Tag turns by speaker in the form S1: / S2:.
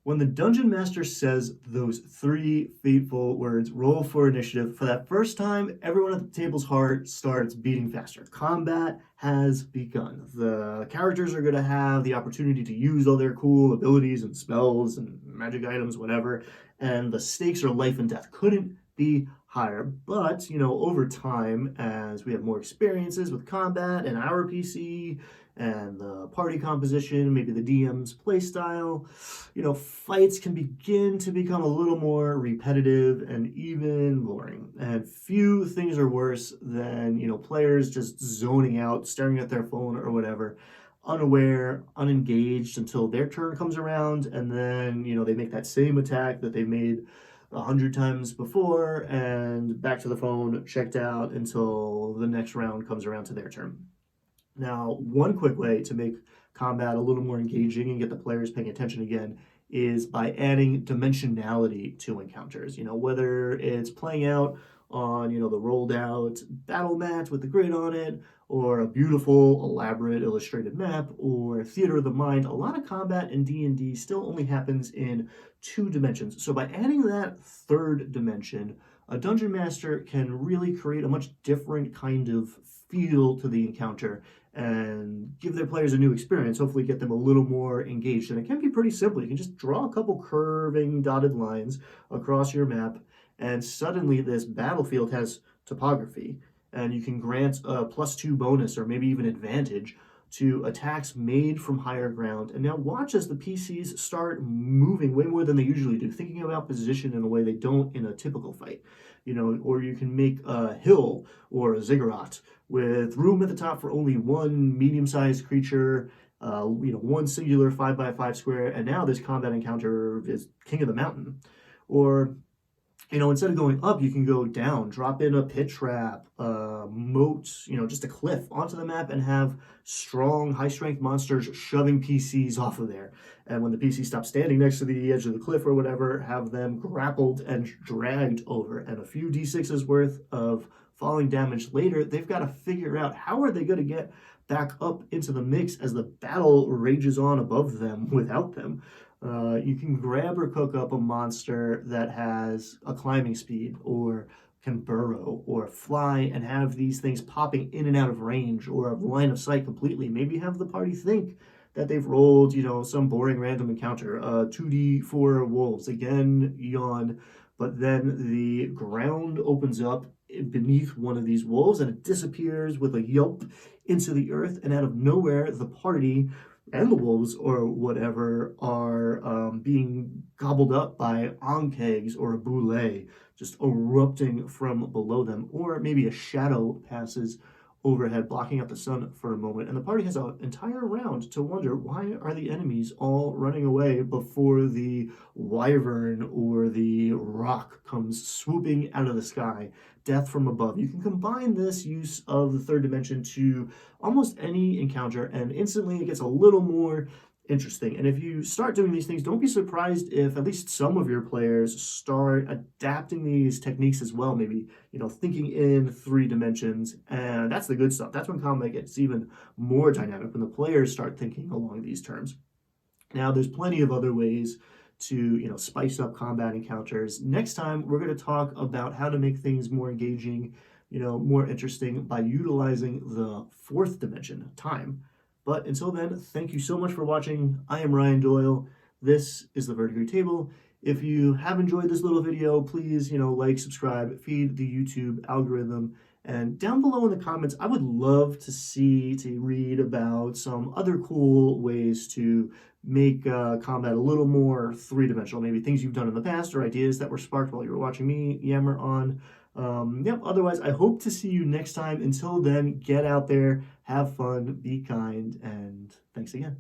S1: When the dungeon master says those three fateful words, roll for initiative, for that first time, everyone at the table's heart starts beating faster. Combat has begun. The characters are going to have the opportunity to use all their cool abilities and spells and magic items, whatever, and the stakes are life and death. Couldn't be higher. But, over time, as we have more experiences with combat and our PC and the party composition, maybe the DM's playstyle, fights can begin to become a little more repetitive and even boring. And few things are worse than, players just zoning out, staring at their phone or whatever, unaware, unengaged until their turn comes around, and then, they make that same attack that they made 100 times before and back to the phone, checked out until the next round comes around to their turn. Now, one quick way to make combat a little more engaging and get the players paying attention again is by adding dimensionality to encounters. Whether it's playing out on, the rolled out battle mat with the grid on it, or a beautiful, elaborate illustrated map, or theater of the mind, a lot of combat in D&D still only happens in 2 dimensions. So by adding that third dimension, a dungeon master can really create a much different kind of feel to the encounter and give their players a new experience, hopefully get them a little more engaged. And it can be pretty simple. You can just draw a couple curving dotted lines across your map, and suddenly this battlefield has topography, and you can grant a +2 bonus or maybe even advantage to attacks made from higher ground. And now watch as the PCs start moving way more than they usually do, thinking about position in a way they don't in a typical fight. Or you can make a hill or a ziggurat with room at the top for only one medium-sized creature, one singular 5x5 square, and now this combat encounter is king of the mountain. Or instead of going up, you can go down, drop in a pit trap, moat, just a cliff onto the map, and have strong, high-strength monsters shoving PCs off of there. And when the PC stops standing next to the edge of the cliff or whatever, have them grappled and dragged over. And a few d6s worth of falling damage later, they've got to figure out how are they going to get back up into the mix as the battle rages on above them without them. You can grab or cook up a monster that has a climbing speed or can burrow or fly, and have these things popping in and out of range or of line of sight completely. Maybe have the party think that they've rolled, some boring random encounter, 2d4 wolves, again, yawn, but then the ground opens up beneath one of these wolves and it disappears with a yelp into the earth, and out of nowhere, the party and the wolves or whatever are being gobbled up by ankegs or a boule just erupting from below them, or maybe a shadow passes overhead blocking out the sun for a moment, and the party has an entire round to wonder why are the enemies all running away before the wyvern or the rock comes swooping out of the sky, death from above. You can combine this use of the third dimension to almost any encounter, and instantly it gets a little more interesting. And if you start doing these things, don't be surprised if at least some of your players start adapting these techniques as well, maybe, thinking in 3 dimensions. And that's the good stuff. That's when combat gets even more dynamic, when the players start thinking along these terms. Now, there's plenty of other ways to, spice up combat encounters. Next time, we're going to talk about how to make things more engaging, more interesting by utilizing the 4th dimension, time. But until then, thank you so much for watching. I am Ryan Doyle. This is the Vertigree Table. If you have enjoyed this little video, please, like, subscribe, feed the YouTube algorithm. And down below in the comments, I would love to read about some other cool ways to make combat a little more 3-dimensional. Maybe things you've done in the past or ideas that were sparked while you were watching me yammer on. Otherwise, I hope to see you next time. Until then, get out there, have fun, be kind, and thanks again.